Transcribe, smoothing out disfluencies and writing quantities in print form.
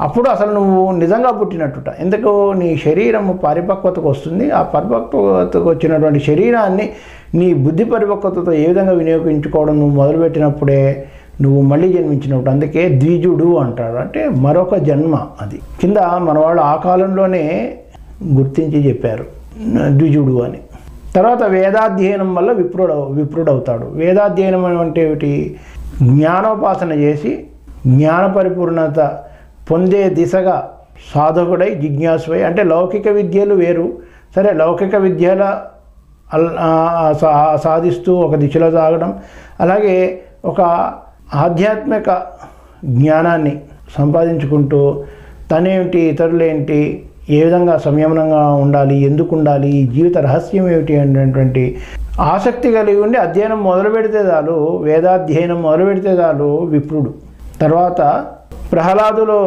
అప్పుడు అసలు నువ్వు నిజంగా పుట్టినట్టుట. ఎందుకు నీ శరీరము పరిపక్వతకు వస్తుంది. ఆ పరిపక్వతకు వచ్చినటువంటి శరీరాన్ని నీ బుద్ధి పరిపక్వతతో ఏ విధంగా వినియోగించుకోవడం నువ్వు మొదలుపెట్టినప్పుడే నువ్వు మళ్ళీ జన్మించినప్పుడు. అందుకే ద్విజుడు అంటాడు, అంటే మరొక జన్మ. అది కింద మన వాళ్ళు ఆ కాలంలోనే గుర్తించి చెప్పారు ద్విజుడు అని. తర్వాత వేదాధ్యయనం వల్ల విప్రుడవుతాడు. వేదాధ్యయనం అంటే ఏమిటి? జ్ఞానోపాసన చేసి జ్ఞాన పరిపూర్ణత పొందే దిశగా సాధకుడై జిజ్ఞాసువై, అంటే లౌకిక విద్యలు వేరు, సరే లౌకిక విద్యల సాధిస్తూ ఒక దిశలో సాగడం, అలాగే ఒక ఆధ్యాత్మిక జ్ఞానాన్ని సంపాదించుకుంటూ తనేమిటి, ఇతరులేంటి, ఏ విధంగా సంయమనంగా ఉండాలి, ఎందుకు ఉండాలి, ఈ జీవిత రహస్యం ఏమిటి అనేటువంటి ఆసక్తి కలిగి ఉండి అధ్యయనం మొదలు పెడితే చాలు, వేదాధ్యయనం మొదలు పెడితే చాలు విప్రుడు. తర్వాత ప్రహ్లాదులో